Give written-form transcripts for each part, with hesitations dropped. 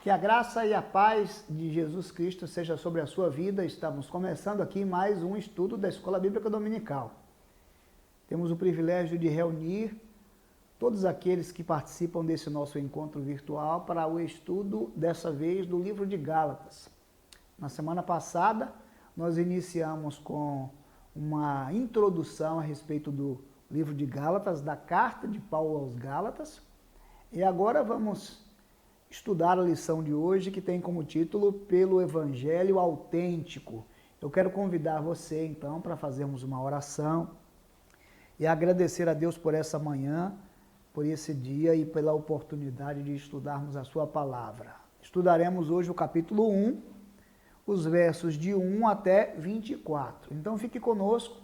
Que a graça e a paz de Jesus Cristo seja sobre a sua vida. Estamos começando aqui mais um estudo da Escola Bíblica Dominical. Temos o privilégio de reunir todos aqueles que participam desse nosso encontro virtual para o estudo, dessa vez, do livro de Gálatas. Na semana passada, nós iniciamos com uma introdução a respeito do livro de Gálatas, da carta de Paulo aos Gálatas, e agora vamos estudar a lição de hoje, que tem como título Pelo Evangelho Autêntico. Eu quero convidar você, então, para fazermos uma oração e agradecer a Deus por essa manhã, por esse dia e pela oportunidade de estudarmos a sua palavra. Estudaremos hoje o capítulo 1, os versos de 1 até 24. Então fique conosco,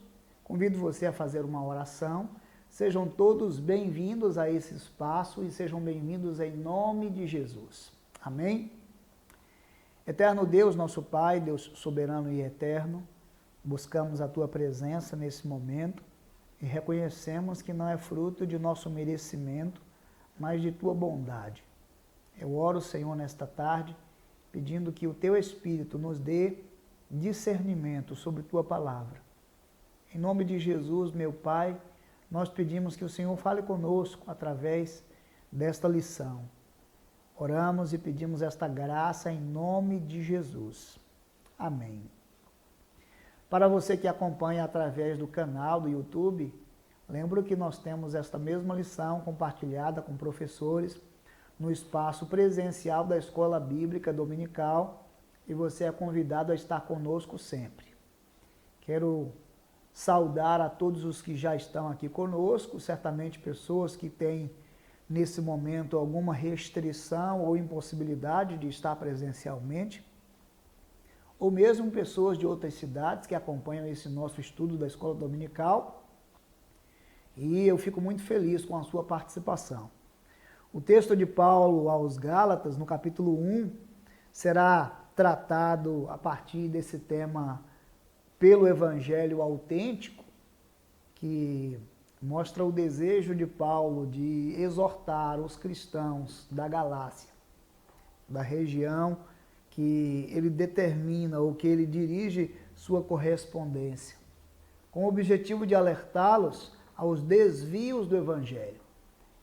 convido você a fazer uma oração. Sejam todos bem-vindos a esse espaço e sejam bem-vindos em nome de Jesus. Amém? Eterno Deus, nosso Pai, Deus soberano e eterno, buscamos a Tua presença nesse momento e reconhecemos que não é fruto de nosso merecimento, mas de Tua bondade. Eu oro, Senhor, nesta tarde, pedindo que o Teu Espírito nos dê discernimento sobre Tua palavra. Em nome de Jesus, meu Pai, nós pedimos que o Senhor fale conosco através desta lição. Oramos e pedimos esta graça em nome de Jesus. Amém. Para você que acompanha através do canal do YouTube, lembro que nós temos esta mesma lição compartilhada com professores no espaço presencial da Escola Bíblica Dominical e você é convidado a estar conosco sempre. Quero saudar a todos os que já estão aqui conosco, certamente pessoas que têm nesse momento alguma restrição ou impossibilidade de estar presencialmente, ou mesmo pessoas de outras cidades que acompanham esse nosso estudo da Escola Dominical, e eu fico muito feliz com a sua participação. O texto de Paulo aos Gálatas, no capítulo 1, será tratado a partir desse tema pelo Evangelho autêntico, que mostra o desejo de Paulo de exortar os cristãos da Galácia, da região que ele determina ou que ele dirige sua correspondência, com o objetivo de alertá-los aos desvios do Evangelho.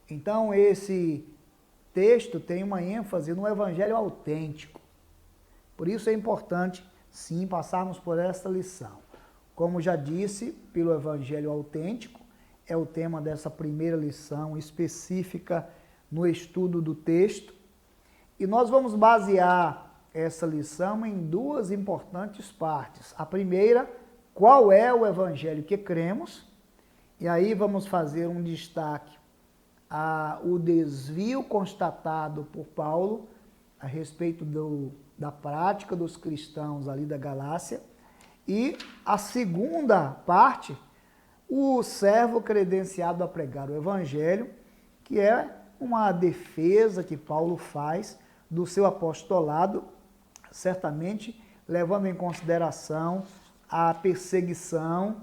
Então, esse texto tem uma ênfase no Evangelho autêntico. Por isso é importante, sim, passarmos por esta lição. Como já disse, pelo Evangelho autêntico, é o tema dessa primeira lição específica no estudo do texto. E nós vamos basear essa lição em duas importantes partes. A primeira, qual é o Evangelho que cremos? E aí vamos fazer um destaque ao desvio constatado por Paulo a respeito da prática dos cristãos ali da Galácia. E a segunda parte, o servo credenciado a pregar o Evangelho, que é uma defesa que Paulo faz do seu apostolado, certamente levando em consideração a perseguição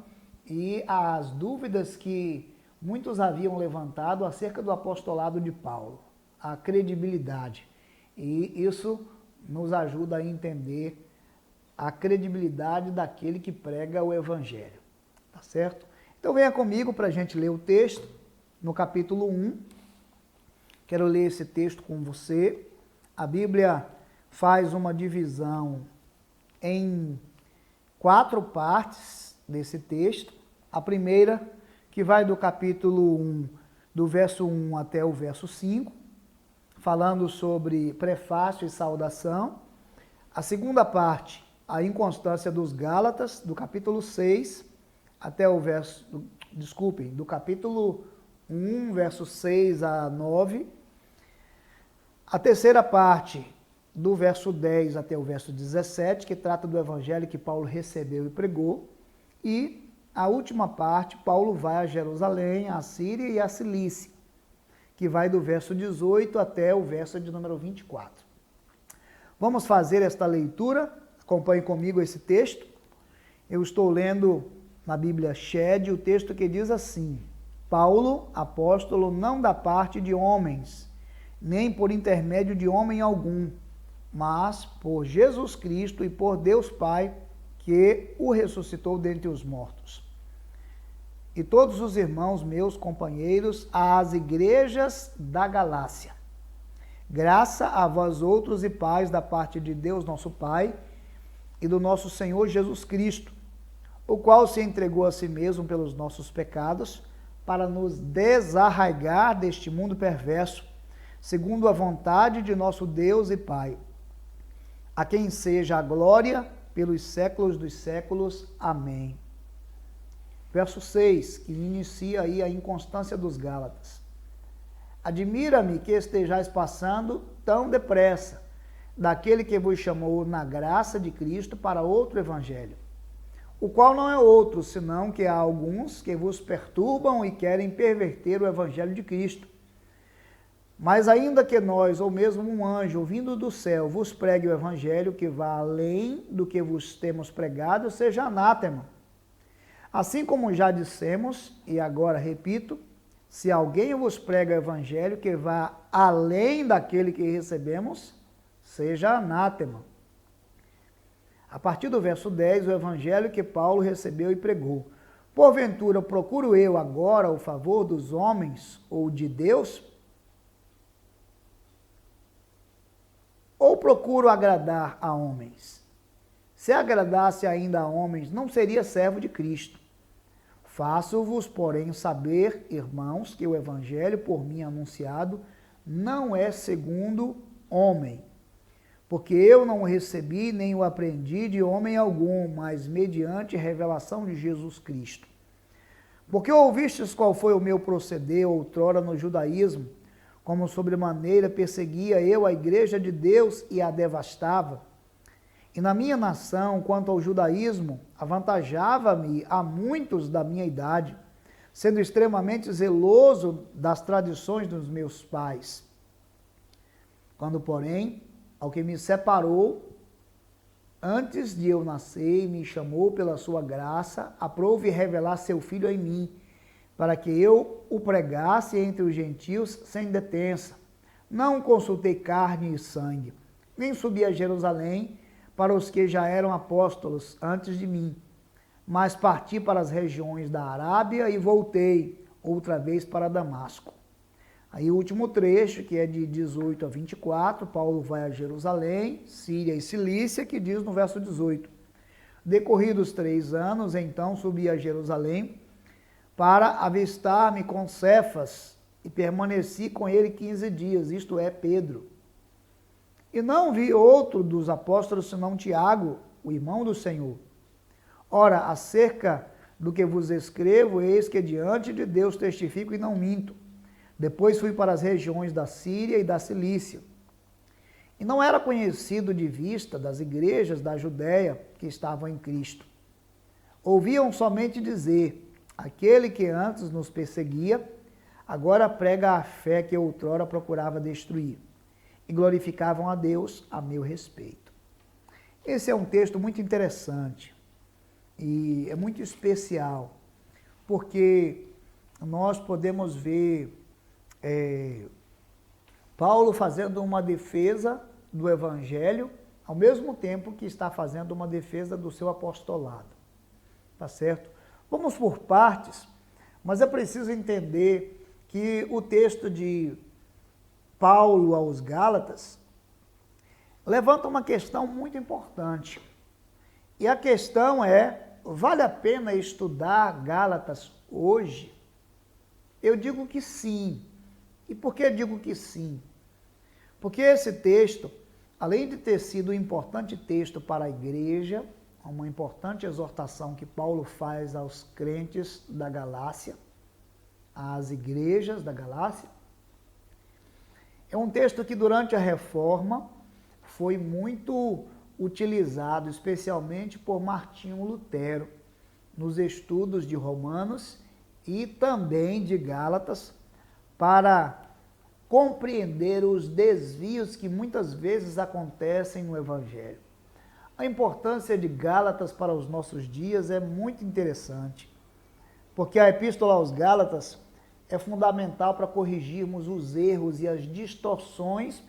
e as dúvidas que muitos haviam levantado acerca do apostolado de Paulo, a credibilidade. E isso nos ajuda a entender a credibilidade daquele que prega o Evangelho. Tá certo? Então venha comigo para a gente ler o texto no capítulo 1. Quero ler esse texto com você. A Bíblia faz uma divisão em 4 partes desse texto. A primeira, que vai do capítulo 1, do verso 1 até o verso 5, falando sobre prefácio e saudação. A segunda parte, a inconstância dos Gálatas, do capítulo 6 até o verso, do capítulo 1, verso 6 a 9. A terceira parte, do verso 10 até o verso 17, que trata do evangelho que Paulo recebeu e pregou. E a última parte, Paulo vai a Jerusalém, a Síria e a Cilícia, que vai do verso 18 até o verso de número 24. Vamos fazer esta leitura. Acompanhe comigo esse texto. Eu estou lendo na Bíblia Shed o texto que diz assim: Paulo, apóstolo, não da parte de homens, nem por intermédio de homem algum, mas por Jesus Cristo e por Deus Pai, que o ressuscitou dentre os mortos. E todos os irmãos meus companheiros às igrejas da Galácia. Graça a vós outros e paz da parte de Deus nosso Pai e do nosso Senhor Jesus Cristo, o qual se entregou a si mesmo pelos nossos pecados, para nos desarraigar deste mundo perverso, segundo a vontade de nosso Deus e Pai, a quem seja a glória pelos séculos dos séculos. Amém. Verso 6, que inicia aí a inconstância dos Gálatas. Admira-me que estejais passando tão depressa daquele que vos chamou na graça de Cristo para outro evangelho, o qual não é outro, senão que há alguns que vos perturbam e querem perverter o evangelho de Cristo. Mas ainda que nós, ou mesmo um anjo vindo do céu, vos pregue o evangelho que vá além do que vos temos pregado, seja anátema. Assim como já dissemos, e agora repito, se alguém vos prega o evangelho que vá além daquele que recebemos, seja anátema. A partir do verso 10, o evangelho que Paulo recebeu e pregou. Porventura, procuro eu agora o favor dos homens ou de Deus? Ou procuro agradar a homens? Se agradasse ainda a homens, não seria servo de Cristo. Faço-vos, porém, saber, irmãos, que o evangelho por mim anunciado não é segundo homem. Porque eu não o recebi nem o aprendi de homem algum, mas mediante revelação de Jesus Cristo. Porque ouvistes qual foi o meu proceder outrora no judaísmo, como sobremaneira perseguia eu a igreja de Deus e a devastava. E na minha nação, quanto ao judaísmo, avantajava-me a muitos da minha idade, sendo extremamente zeloso das tradições dos meus pais. Quando, porém, ao que me separou, antes de eu nascer, e me chamou pela sua graça, aprove revelar seu Filho em mim, para que eu o pregasse entre os gentios sem detença. Não consultei carne e sangue, nem subi a Jerusalém para os que já eram apóstolos antes de mim, mas parti para as regiões da Arábia e voltei outra vez para Damasco. Aí o último trecho, que é de 18 a 24, Paulo vai a Jerusalém, Síria e Cilícia, que diz no verso 18: Decorridos 3 anos, então subi a Jerusalém para avistar-me com Cefas e permaneci com ele 15 dias, isto é, Pedro. E não vi outro dos apóstolos senão Tiago, o irmão do Senhor. Ora, acerca do que vos escrevo, eis que diante de Deus testifico e não minto. Depois fui para as regiões da Síria e da Cilícia. E não era conhecido de vista das igrejas da Judéia que estavam em Cristo. Ouviam somente dizer: aquele que antes nos perseguia, agora prega a fé que outrora procurava destruir. E glorificavam a Deus a meu respeito. Esse é um texto muito interessante e é muito especial, porque nós podemos ver Paulo fazendo uma defesa do Evangelho, ao mesmo tempo que está fazendo uma defesa do seu apostolado. Tá certo? Vamos por partes, mas é preciso entender que o texto de Paulo aos Gálatas levanta uma questão muito importante. E a questão é: vale a pena estudar Gálatas hoje? Eu digo que sim. E por que digo que sim? Porque esse texto, além de ter sido um importante texto para a igreja, uma importante exortação que Paulo faz aos crentes da Galácia, às igrejas da Galácia, é um texto que durante a Reforma foi muito utilizado, especialmente por Martinho Lutero, nos estudos de Romanos e também de Gálatas, para compreender os desvios que muitas vezes acontecem no Evangelho. A importância de Gálatas para os nossos dias é muito interessante, porque a Epístola aos Gálatas é fundamental para corrigirmos os erros e as distorções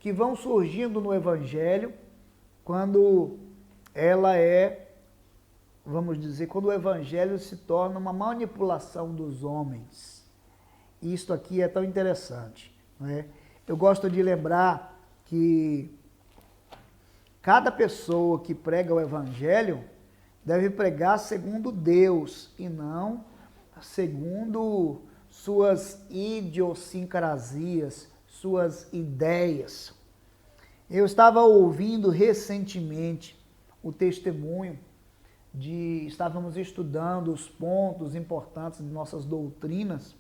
que vão surgindo no Evangelho quando ela é, vamos dizer, quando o Evangelho se torna uma manipulação dos homens. Isto aqui é tão interessante, não é? Eu gosto de lembrar que cada pessoa que prega o Evangelho deve pregar segundo Deus e não segundo suas idiosincrasias, suas ideias. Eu estava ouvindo recentemente o testemunho estávamos estudando os pontos importantes de nossas doutrinas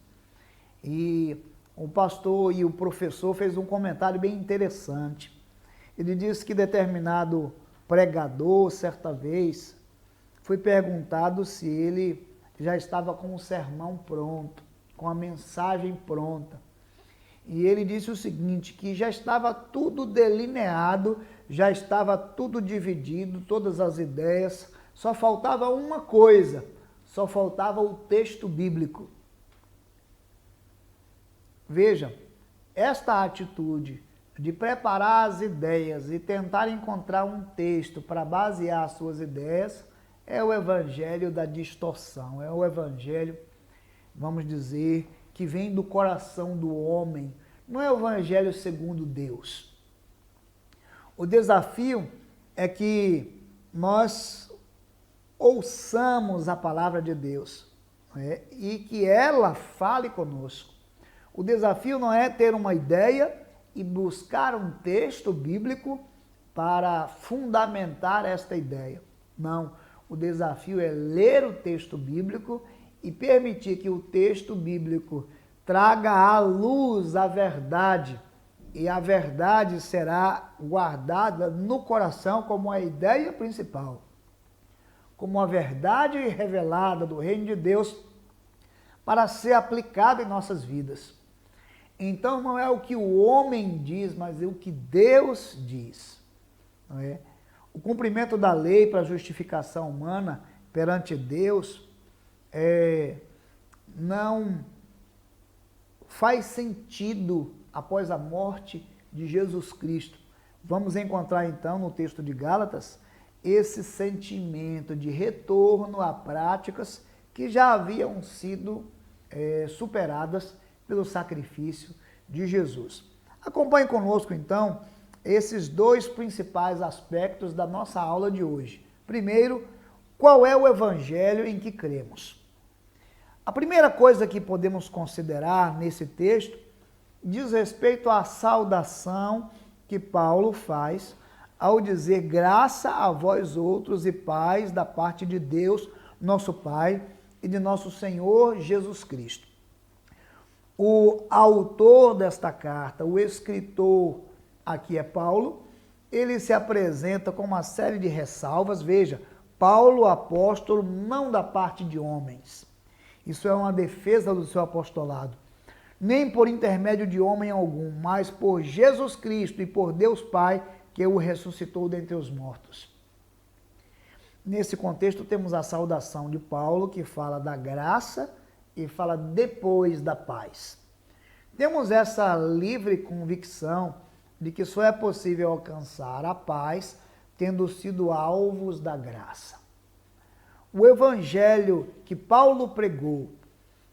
e o pastor e o professor fez um comentário bem interessante. Ele disse que determinado pregador, certa vez, foi perguntado se ele já estava com o sermão pronto, com a mensagem pronta. E ele disse o seguinte, que já estava tudo delineado, já estava tudo dividido, todas as ideias, só faltava uma coisa, só faltava o texto bíblico. Veja, esta atitude de preparar as ideias e tentar encontrar um texto para basear as suas ideias é o evangelho da distorção, é o evangelho, vamos dizer, que vem do coração do homem, não é o evangelho segundo Deus. O desafio é que nós ouçamos a palavra de Deus, né, e que ela fale conosco. O desafio não é ter uma ideia e buscar um texto bíblico para fundamentar esta ideia. Não, o desafio é ler o texto bíblico e permitir que o texto bíblico traga à luz a verdade. E a verdade será guardada no coração como a ideia principal, como a verdade revelada do reino de Deus para ser aplicada em nossas vidas. Então não é o que o homem diz, mas é o que Deus diz. Não é? O cumprimento da lei para a justificação humana perante Deus não faz sentido após a morte de Jesus Cristo. Vamos encontrar então no texto de Gálatas esse sentimento de retorno a práticas que já haviam sido superadas pelo sacrifício de Jesus. Acompanhe conosco, então, esses dois principais aspectos da nossa aula de hoje. Primeiro, qual é o evangelho em que cremos? A primeira coisa que podemos considerar nesse texto diz respeito à saudação que Paulo faz ao dizer graça a vós outros e paz da parte de Deus, nosso Pai, e de nosso Senhor Jesus Cristo. O autor desta carta, o escritor, aqui é Paulo, ele se apresenta com uma série de ressalvas. Veja, Paulo, apóstolo, não da parte de homens. Isso é uma defesa do seu apostolado. Nem por intermédio de homem algum, mas por Jesus Cristo e por Deus Pai, que o ressuscitou dentre os mortos. Nesse contexto, temos a saudação de Paulo, que fala da graça e fala depois da paz. Temos essa livre convicção de que só é possível alcançar a paz tendo sido alvos da graça. O evangelho que Paulo pregou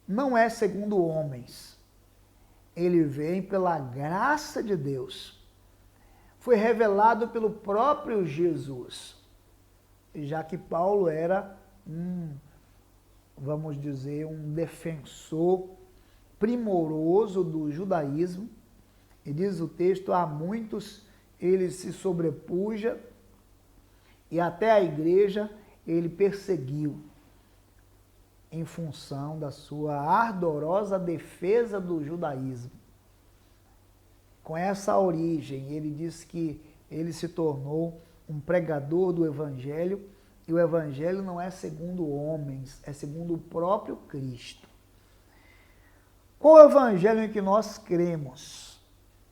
não é segundo homens. Ele vem pela graça de Deus. Foi revelado pelo próprio Jesus, já que Paulo era vamos dizer, um defensor primoroso do judaísmo. E diz o texto, a muitos ele se sobrepuja e até a igreja ele perseguiu em função da sua ardorosa defesa do judaísmo. Com essa origem, ele diz que ele se tornou um pregador do evangelho, e o evangelho não é segundo homens, é segundo o próprio Cristo. Qual é o evangelho em que nós cremos?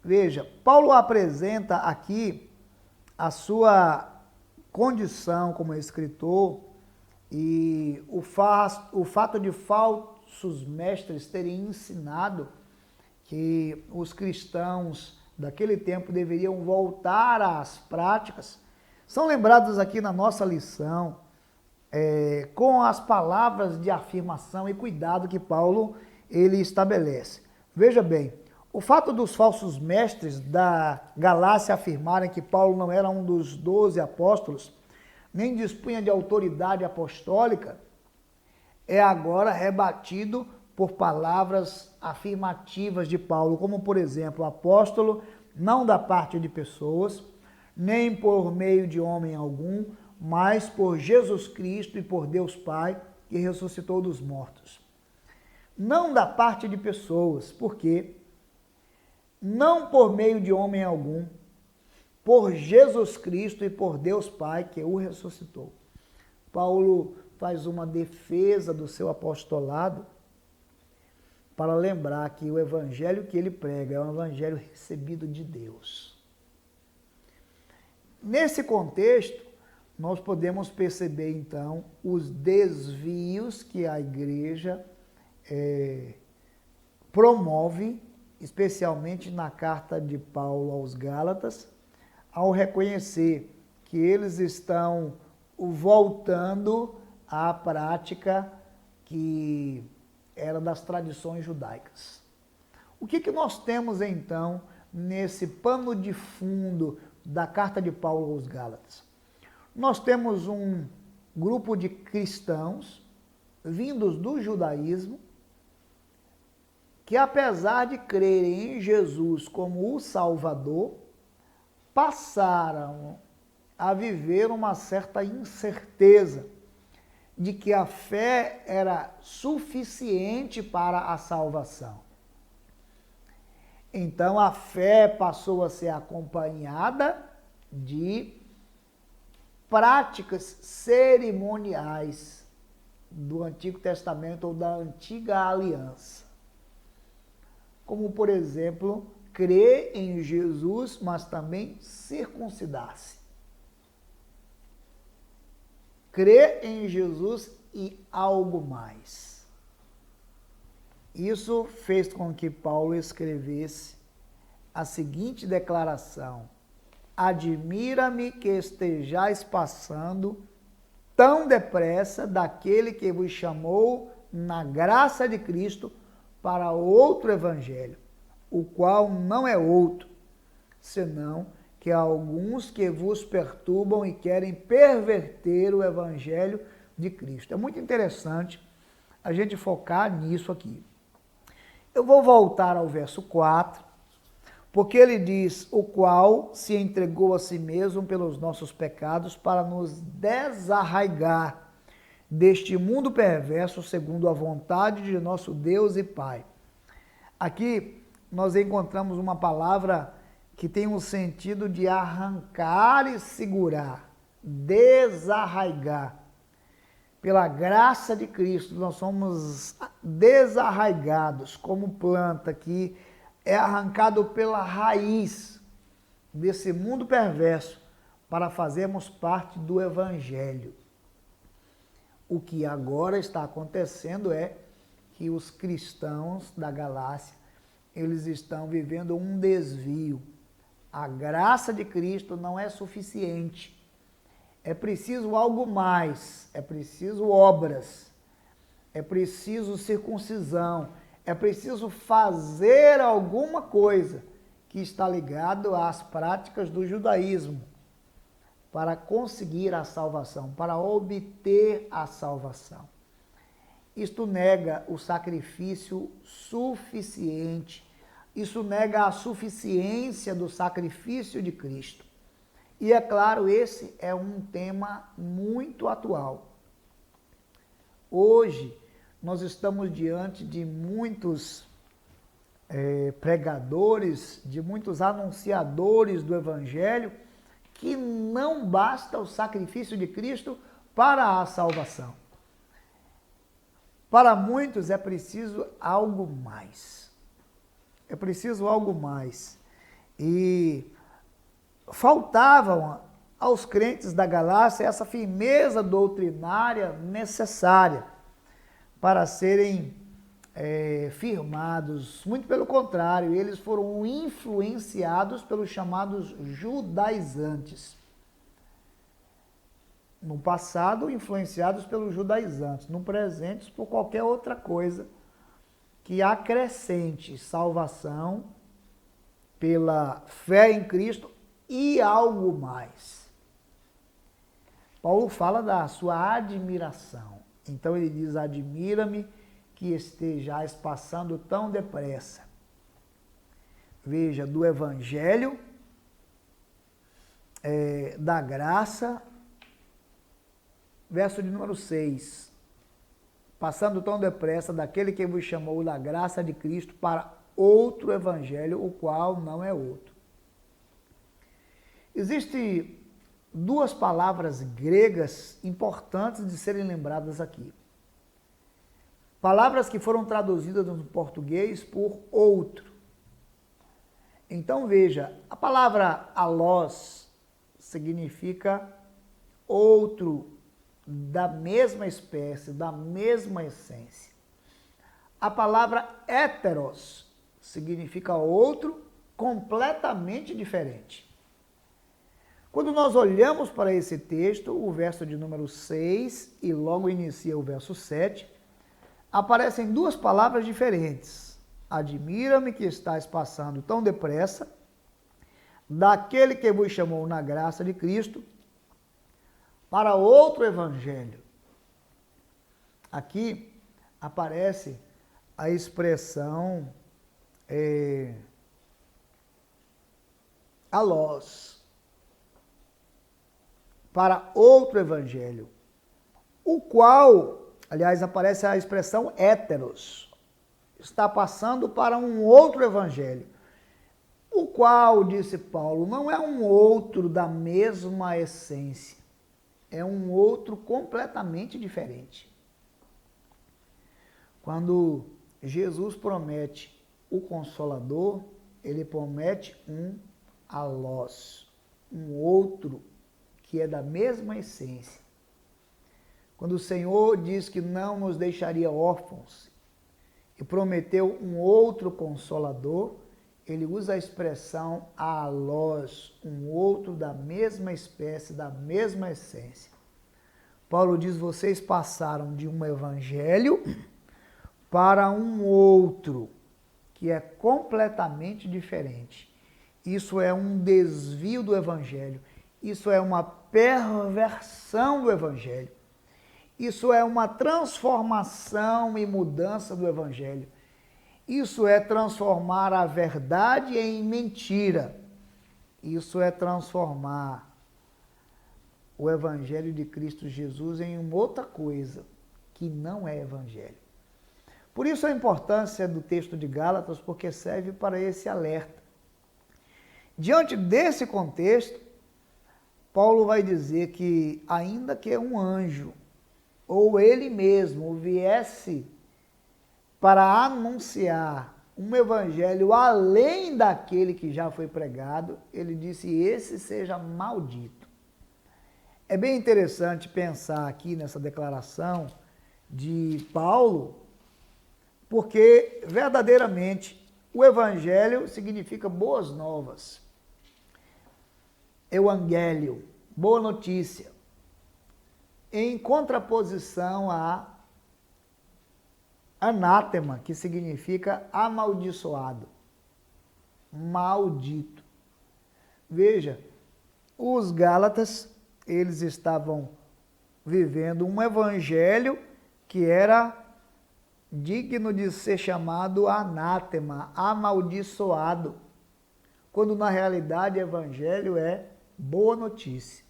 Veja, Paulo apresenta aqui a sua condição como escritor e o fato de falsos mestres terem ensinado que os cristãos daquele tempo deveriam voltar às práticas, são lembrados aqui na nossa lição com as palavras de afirmação e cuidado que Paulo ele estabelece. Veja bem, o fato dos falsos mestres da Galácia afirmarem que Paulo não era um dos 12 apóstolos, nem dispunha de autoridade apostólica, é agora rebatido por palavras afirmativas de Paulo, como por exemplo, apóstolo, não da parte de pessoas, nem por meio de homem algum, mas por Jesus Cristo e por Deus Pai, que ressuscitou dos mortos. Não da parte de pessoas, porque não por meio de homem algum, por Jesus Cristo e por Deus Pai, que o ressuscitou. Paulo faz uma defesa do seu apostolado para lembrar que o evangelho que ele prega é um evangelho recebido de Deus. Nesse contexto, nós podemos perceber, então, os desvios que a igreja promove, especialmente na carta de Paulo aos Gálatas, ao reconhecer que eles estão voltando à prática que era das tradições judaicas. O que nós temos, então, nesse pano de fundo da carta de Paulo aos Gálatas? Nós temos um grupo de cristãos vindos do judaísmo que, apesar de crerem em Jesus como o Salvador, passaram a viver uma certa incerteza de que a fé era suficiente para a salvação. Então a fé passou a ser acompanhada de práticas cerimoniais do Antigo Testamento ou da Antiga Aliança. Como, por exemplo, crer em Jesus, mas também circuncidar-se. Crer em Jesus e algo mais. Isso fez com que Paulo escrevesse a seguinte declaração: admira-me que estejais passando tão depressa daquele que vos chamou na graça de Cristo para outro evangelho, o qual não é outro, senão que há alguns que vos perturbam e querem perverter o evangelho de Cristo. É muito interessante a gente focar nisso aqui. Eu vou voltar ao verso 4, porque ele diz: o qual se entregou a si mesmo pelos nossos pecados para nos desarraigar deste mundo perverso segundo a vontade de nosso Deus e Pai. Aqui nós encontramos uma palavra que tem um sentido de arrancar e segurar, desarraigar. Pela graça de Cristo, nós somos desarraigados como planta que é arrancado pela raiz desse mundo perverso para fazermos parte do Evangelho. O que agora está acontecendo é que os cristãos da Galácia, eles estão vivendo um desvio. A graça de Cristo não é suficiente. É preciso algo mais, é preciso obras, é preciso circuncisão, é preciso fazer alguma coisa que está ligado às práticas do judaísmo para conseguir a salvação, para obter a salvação. Isto nega o sacrifício suficiente, isso nega a suficiência do sacrifício de Cristo. E é claro, esse é um tema muito atual. Hoje, nós estamos diante de muitos pregadores, de muitos anunciadores do Evangelho, que não basta o sacrifício de Cristo para a salvação. Para muitos é preciso algo mais. É preciso algo mais. E faltava aos crentes da Galácia essa firmeza doutrinária necessária para serem firmados, muito pelo contrário, eles foram influenciados pelos chamados judaizantes. No passado, influenciados pelos judaizantes, no presente, por qualquer outra coisa que acrescente salvação pela fé em Cristo e algo mais. Paulo fala da sua admiração. Então ele diz: admira-me que estejais passando tão depressa. Veja, do evangelho, da graça, verso de número 6. Passando tão depressa daquele que vos chamou da graça de Cristo para outro evangelho, o qual não é outro. Existem duas palavras gregas importantes de serem lembradas aqui. Palavras que foram traduzidas no português por outro. Então veja, a palavra alós significa outro da mesma espécie, da mesma essência. A palavra héteros significa outro completamente diferente. Quando nós olhamos para esse texto, o verso de número 6 e logo inicia o verso 7, aparecem duas palavras diferentes. Admira-me que estais passando tão depressa, daquele que vos chamou na graça de Cristo, para outro evangelho. Aqui aparece a expressão alós, para outro evangelho, o qual, aliás, aparece a expressão héteros, está passando para um outro evangelho, o qual, disse Paulo, não é um outro da mesma essência, é um outro completamente diferente. Quando Jesus promete o Consolador, ele promete um alós, um outro que é da mesma essência. Quando o Senhor diz que não nos deixaria órfãos e prometeu um outro Consolador, ele usa a expressão alós, um outro da mesma espécie, da mesma essência. Paulo diz: vocês passaram de um evangelho para um outro, que é completamente diferente. Isso é um desvio do evangelho. Isso é uma perversão do evangelho. Isso é uma transformação e mudança do evangelho. Isso é transformar a verdade em mentira. Isso é transformar o evangelho de Cristo Jesus em uma outra coisa, que não é evangelho. Por isso a importância do texto de Gálatas, porque serve para esse alerta. Diante desse contexto, Paulo vai dizer que, ainda que um anjo, ou ele mesmo, viesse para anunciar um evangelho além daquele que já foi pregado, ele disse: esse seja maldito. É bem interessante pensar aqui nessa declaração de Paulo, porque verdadeiramente o evangelho significa boas novas. Evangelho, boa notícia, em contraposição a anátema, que significa amaldiçoado, maldito. Veja, os Gálatas, eles estavam vivendo um evangelho que era digno de ser chamado anátema, amaldiçoado, quando na realidade o evangelho é boa notícia.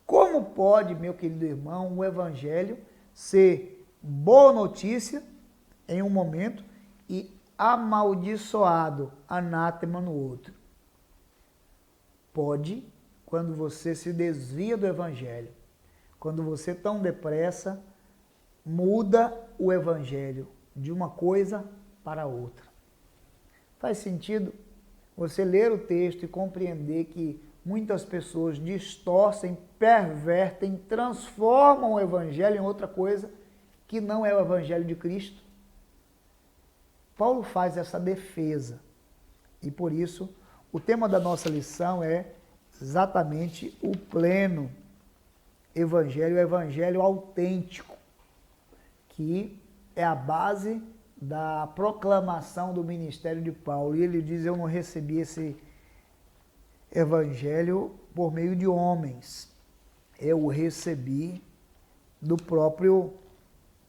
Como pode, meu querido irmão, um evangelho ser boa notícia em um momento e amaldiçoado, anátema no outro? Pode, quando você se desvia do evangelho, quando você tão depressa muda o evangelho de uma coisa para outra. Faz sentido você ler o texto e compreender que muitas pessoas distorcem, pervertem, transformam o evangelho em outra coisa que não é o evangelho de Cristo. Paulo faz essa defesa. E por isso, o tema da nossa lição é exatamente o pleno evangelho, o evangelho autêntico, que é a base da proclamação do ministério de Paulo. E ele diz: eu não recebi esse evangelho por meio de homens, eu o recebi do próprio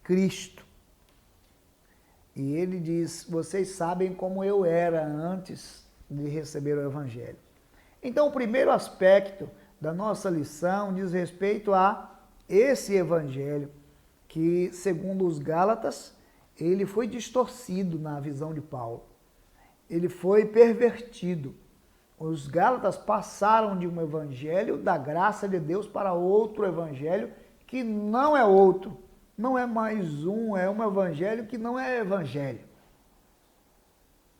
Cristo. E ele diz: vocês sabem como eu era antes de receber o evangelho. Então, o primeiro aspecto da nossa lição diz respeito a esse evangelho que, segundo os Gálatas, ele foi distorcido na visão de Paulo. Ele foi pervertido. Os Gálatas passaram de um evangelho da graça de Deus para outro evangelho que não é outro. Não é mais um, é um evangelho que não é evangelho.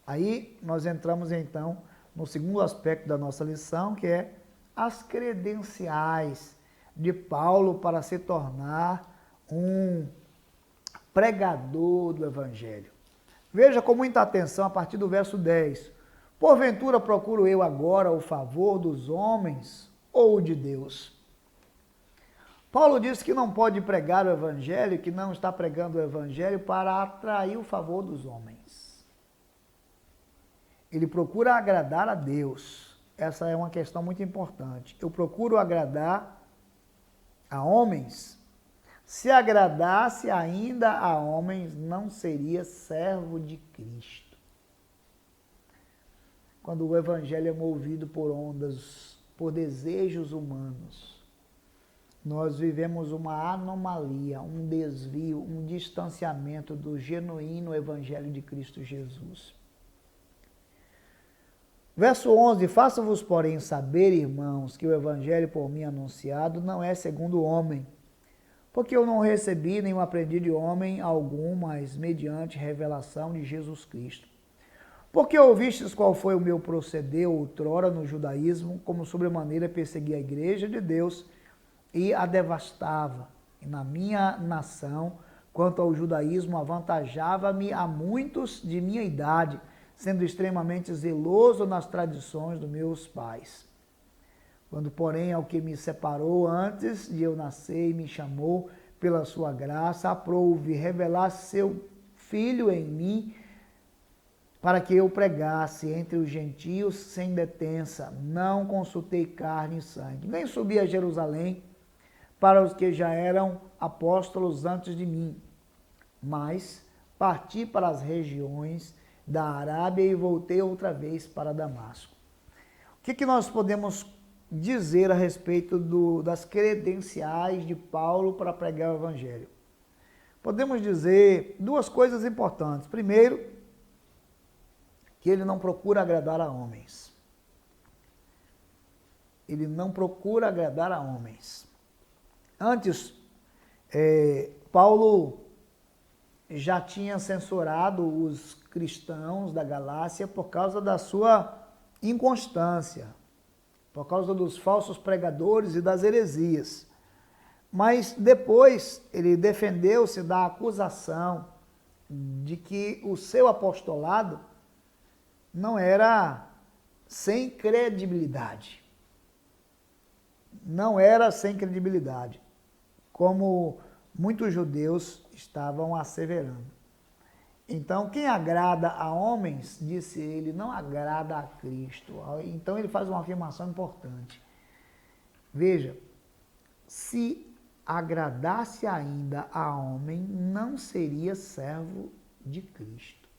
Aí nós entramos então no segundo aspecto da nossa lição, que é as credenciais de Paulo para se tornar um pregador do evangelho. Veja com muita atenção a partir do verso 10. Porventura procuro eu agora o favor dos homens ou de Deus? Paulo diz que não pode pregar o evangelho, que não está pregando o evangelho para atrair o favor dos homens. Ele procura agradar a Deus. Essa é uma questão muito importante. Eu procuro agradar a homens. Se agradasse ainda a homens, não seria servo de Cristo. Quando o evangelho é movido por ondas, por desejos humanos, nós vivemos uma anomalia, um desvio, um distanciamento do genuíno evangelho de Cristo Jesus. Verso 11, faço-vos, porém, saber, irmãos, que o evangelho por mim anunciado não é segundo o homem, porque eu não recebi nem aprendi de homem algum, mas mediante revelação de Jesus Cristo. Porque ouvistes qual foi o meu proceder outrora no judaísmo, como sobremaneira persegui a igreja de Deus e a devastava. E na minha nação, quanto ao judaísmo, avantajava-me a muitos de minha idade, sendo extremamente zeloso nas tradições dos meus pais. Quando, porém, ao que me separou antes de eu nascer e me chamou pela sua graça, aprouve revelar seu Filho em mim, para que eu pregasse entre os gentios sem detença, não consultei carne e sangue, nem subi a Jerusalém para os que já eram apóstolos antes de mim, mas parti para as regiões da Arábia e voltei outra vez para Damasco. O que nós podemos dizer a respeito das credenciais de Paulo para pregar o evangelho? Podemos dizer duas coisas importantes. Primeiro, que ele não procura agradar a homens. Ele não procura agradar a homens. Antes, Paulo já tinha censurado os cristãos da Galácia por causa da sua inconstância, por causa dos falsos pregadores e das heresias. Mas depois ele defendeu-se da acusação de que o seu apostolado não era sem credibilidade. Não era sem credibilidade, como muitos judeus estavam asseverando. Então, quem agrada a homens, disse ele, não agrada a Cristo. Então, ele faz uma afirmação importante. Veja, se agradasse ainda a homem, não seria servo de Cristo.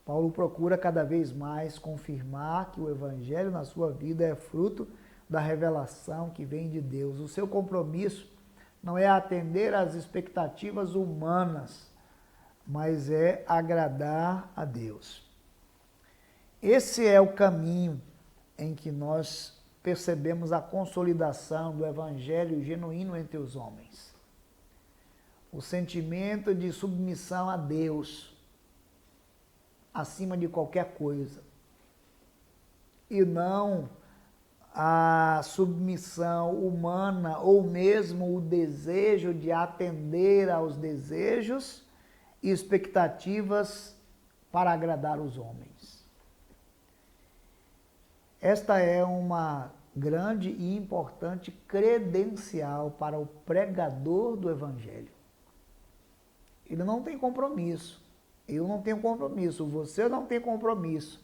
Paulo procura cada vez mais confirmar que o evangelho na sua vida é fruto da revelação que vem de Deus. O seu compromisso não é atender às expectativas humanas, mas é agradar a Deus. Esse é o caminho em que nós percebemos a consolidação do evangelho genuíno entre os homens. O sentimento de submissão a Deus, acima de qualquer coisa. E não a submissão humana ou mesmo o desejo de atender aos desejos e expectativas para agradar os homens. Esta é uma grande e importante credencial para o pregador do Evangelho. Ele não tem compromisso, eu não tenho compromisso, você não tem compromisso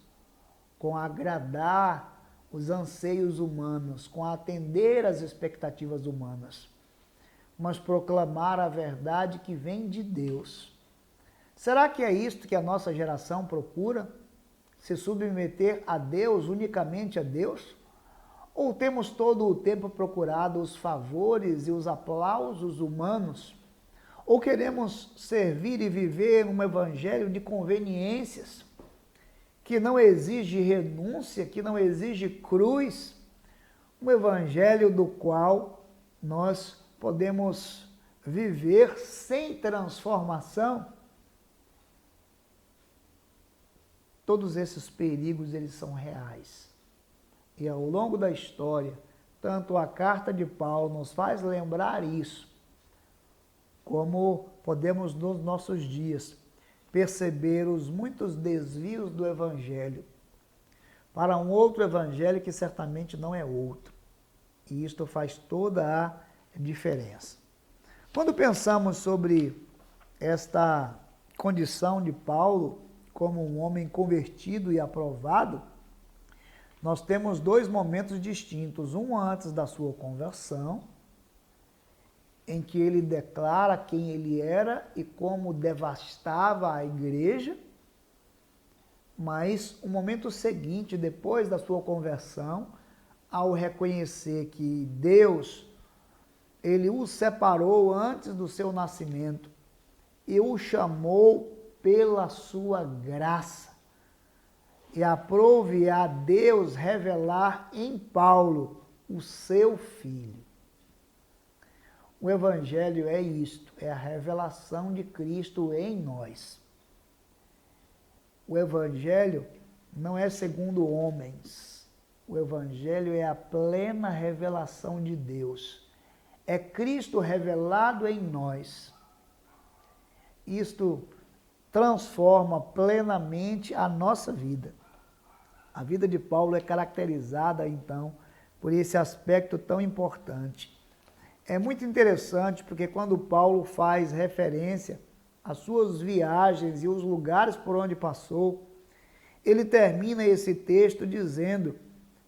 com agradar os anseios humanos, com atender às expectativas humanas, mas proclamar a verdade que vem de Deus. Será que é isto que a nossa geração procura? Se submeter a Deus, unicamente a Deus? Ou temos todo o tempo procurado os favores e os aplausos humanos? Ou queremos servir e viver um evangelho de conveniências, que não exige renúncia, que não exige cruz, um evangelho do qual nós podemos viver sem transformação? Todos esses perigos, eles são reais. E ao longo da história, tanto a carta de Paulo nos faz lembrar isso, como podemos nos nossos dias perceber os muitos desvios do Evangelho para um outro Evangelho que certamente não é outro. E isto faz toda a diferença. Quando pensamos sobre esta condição de Paulo como um homem convertido e aprovado, nós temos dois momentos distintos. Um antes da sua conversão, em que ele declara quem ele era e como devastava a igreja, mas o momento seguinte, depois da sua conversão, ao reconhecer que Deus, ele o separou antes do seu nascimento e o chamou pela sua graça, e aprove a Deus revelar em Paulo o seu Filho. O Evangelho é isto, é a revelação de Cristo em nós. O Evangelho não é segundo homens. O Evangelho é a plena revelação de Deus. É Cristo revelado em nós. Isto transforma plenamente a nossa vida. A vida de Paulo é caracterizada, então, por esse aspecto tão importante. É muito interessante porque quando Paulo faz referência às suas viagens e os lugares por onde passou, ele termina esse texto dizendo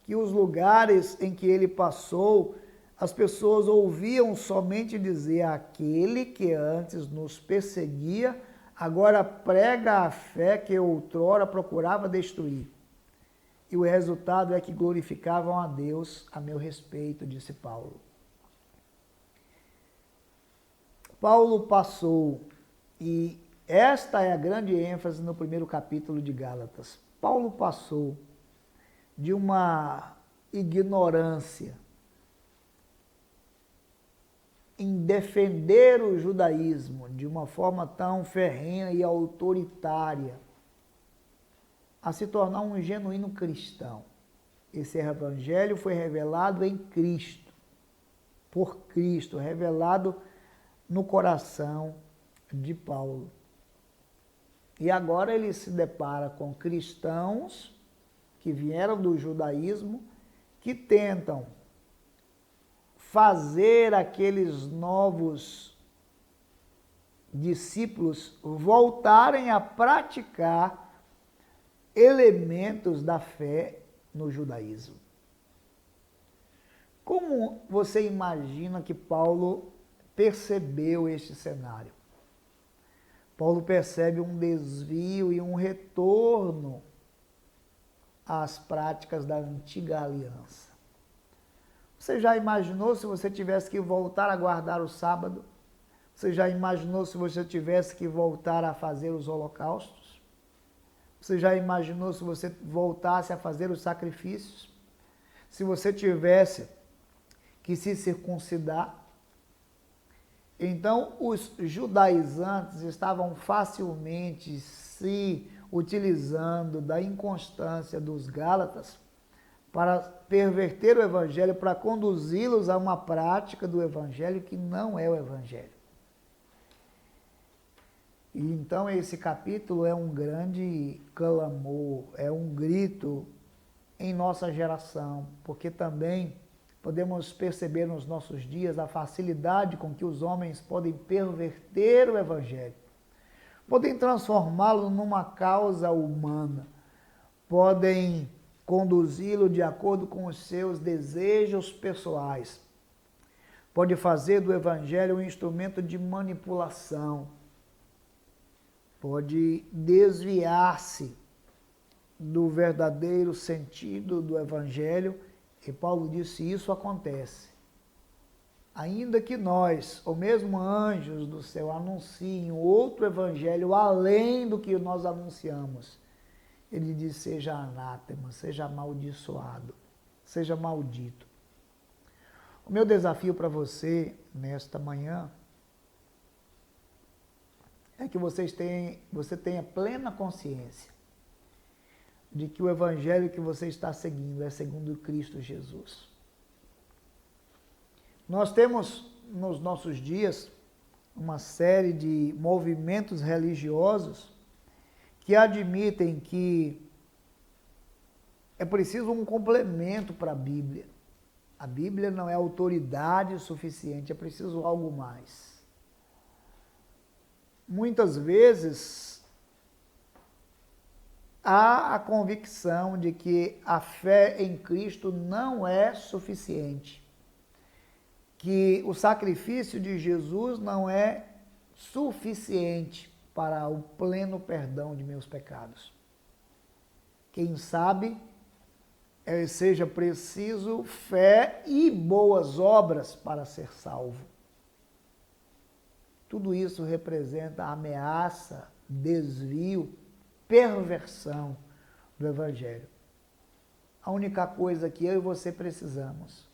que os lugares em que ele passou, as pessoas ouviam somente dizer: aquele que antes nos perseguia, agora prega a fé que outrora procurava destruir. E o resultado é que glorificavam a Deus a meu respeito, disse Paulo. Paulo passou, e esta é a grande ênfase no primeiro capítulo de Gálatas, Paulo passou de uma ignorância em defender o judaísmo de uma forma tão ferrenha e autoritária, a se tornar um genuíno cristão. Esse evangelho foi revelado em Cristo, por Cristo, revelado no coração de Paulo. E agora ele se depara com cristãos que vieram do judaísmo, que tentam fazer aqueles novos discípulos voltarem a praticar elementos da fé no judaísmo. Como você imagina que Paulo percebeu este cenário? Paulo percebe um desvio e um retorno às práticas da antiga aliança. Você já imaginou se você tivesse que voltar a guardar o sábado? Você já imaginou se você tivesse que voltar a fazer os holocaustos? Você já imaginou se você voltasse a fazer os sacrifícios? Se você tivesse que se circuncidar? Então, os judaizantes estavam facilmente se utilizando da inconstância dos gálatas para perverter o evangelho, para conduzi-los a uma prática do evangelho que não é o evangelho. E então esse capítulo é um grande clamor, é um grito em nossa geração, porque também podemos perceber nos nossos dias a facilidade com que os homens podem perverter o Evangelho, podem transformá-lo numa causa humana, podem conduzi-lo de acordo com os seus desejos pessoais, pode fazer do Evangelho um instrumento de manipulação, pode desviar-se do verdadeiro sentido do Evangelho, e Paulo disse: isso acontece. Ainda que nós, ou mesmo anjos do céu, anunciem outro Evangelho além do que nós anunciamos, ele diz: seja anátema, seja amaldiçoado, seja maldito. O meu desafio para você nesta manhã é que você tenha plena consciência de que o Evangelho que você está seguindo é segundo Cristo Jesus. Nós temos nos nossos dias uma série de movimentos religiosos que admitem que é preciso um complemento para a Bíblia. A Bíblia não é autoridade suficiente, é preciso algo mais. Muitas vezes há a convicção de que a fé em Cristo não é suficiente, que o sacrifício de Jesus não é suficiente para o pleno perdão de meus pecados. Quem sabe seja preciso fé e boas obras para ser salvo. Tudo isso representa ameaça, desvio, perversão do Evangelho. A única coisa que eu e você precisamos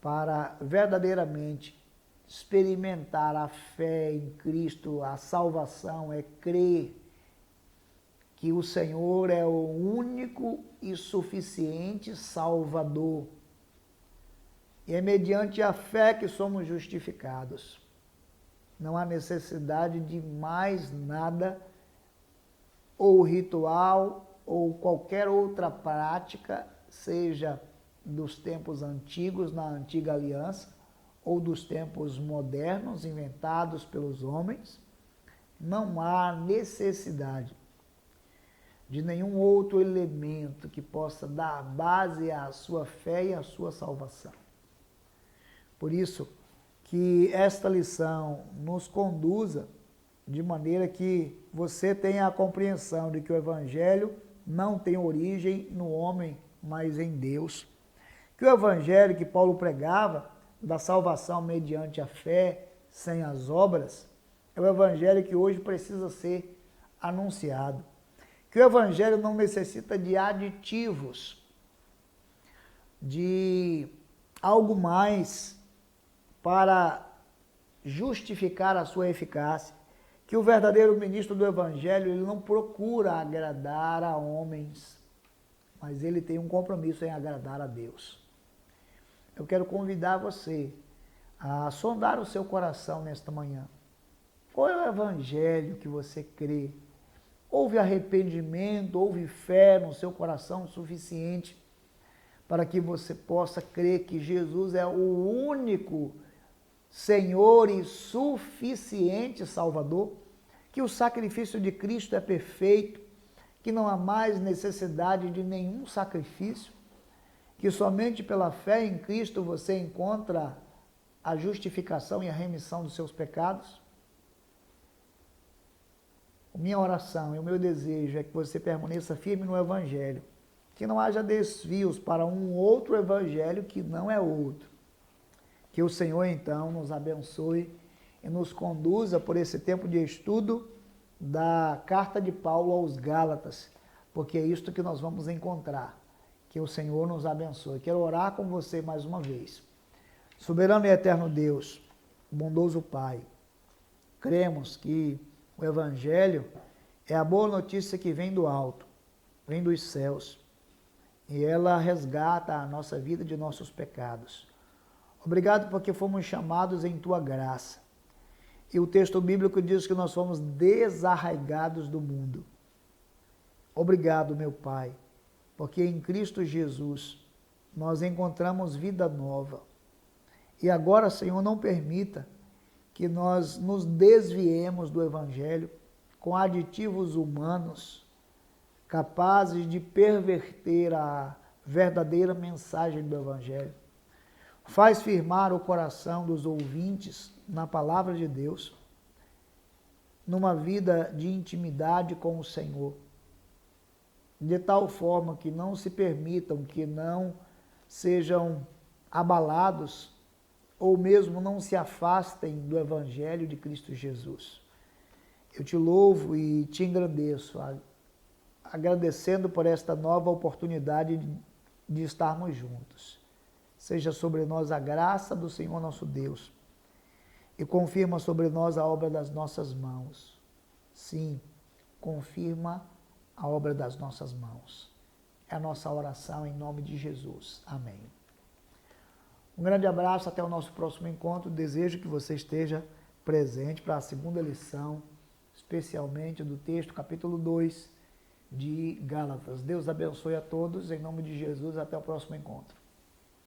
para verdadeiramente experimentar a fé em Cristo, a salvação, é crer que o Senhor é o único e suficiente Salvador. E é mediante a fé que somos justificados. Não há necessidade de mais nada, ou ritual, ou qualquer outra prática, seja dos tempos antigos, na antiga aliança, ou dos tempos modernos, inventados pelos homens. Não há necessidade de nenhum outro elemento que possa dar base à sua fé e à sua salvação. Por isso, que esta lição nos conduza de maneira que você tenha a compreensão de que o Evangelho não tem origem no homem, mas em Deus. Que o Evangelho que Paulo pregava, da salvação mediante a fé, sem as obras, é o Evangelho que hoje precisa ser anunciado. Que o Evangelho não necessita de aditivos, de algo mais para justificar a sua eficácia. Que o verdadeiro ministro do Evangelho, ele não procura agradar a homens, mas ele tem um compromisso em agradar a Deus. Eu quero convidar você a sondar o seu coração nesta manhã. Qual é o Evangelho que você crê? Houve arrependimento, houve fé no seu coração o suficiente para que você possa crer que Jesus é o único Senhor e suficiente Salvador, que o sacrifício de Cristo é perfeito, que não há mais necessidade de nenhum sacrifício, que somente pela fé em Cristo você encontra a justificação e a remissão dos seus pecados? Minha oração e o meu desejo é que você permaneça firme no Evangelho, que não haja desvios para um outro Evangelho que não é outro. Que o Senhor, então, nos abençoe e nos conduza por esse tempo de estudo da carta de Paulo aos Gálatas, porque é isto que nós vamos encontrar. Que o Senhor nos abençoe. Quero orar com você mais uma vez. Soberano e eterno Deus, bondoso Pai, cremos que o Evangelho é a boa notícia que vem do alto, vem dos céus, e ela resgata a nossa vida de nossos pecados. Obrigado porque fomos chamados em Tua graça. E o texto bíblico diz que nós fomos desarraigados do mundo. Obrigado, meu Pai, porque em Cristo Jesus nós encontramos vida nova. E agora, Senhor, não permita que nós nos desviemos do Evangelho com aditivos humanos capazes de perverter a verdadeira mensagem do Evangelho. Faz firmar o coração dos ouvintes na palavra de Deus, numa vida de intimidade com o Senhor, de tal forma que não se permitam, que não sejam abalados ou mesmo não se afastem do Evangelho de Cristo Jesus. Eu te louvo e te engrandeço, agradecendo por esta nova oportunidade de estarmos juntos. Seja sobre nós a graça do Senhor nosso Deus e confirma sobre nós a obra das nossas mãos. Sim, confirma a obra das nossas mãos. É a nossa oração em nome de Jesus. Amém. Um grande abraço, até o nosso próximo encontro. Desejo que você esteja presente para a segunda lição, especialmente do texto, capítulo 2 de Gálatas. Deus abençoe a todos, em nome de Jesus, até o próximo encontro.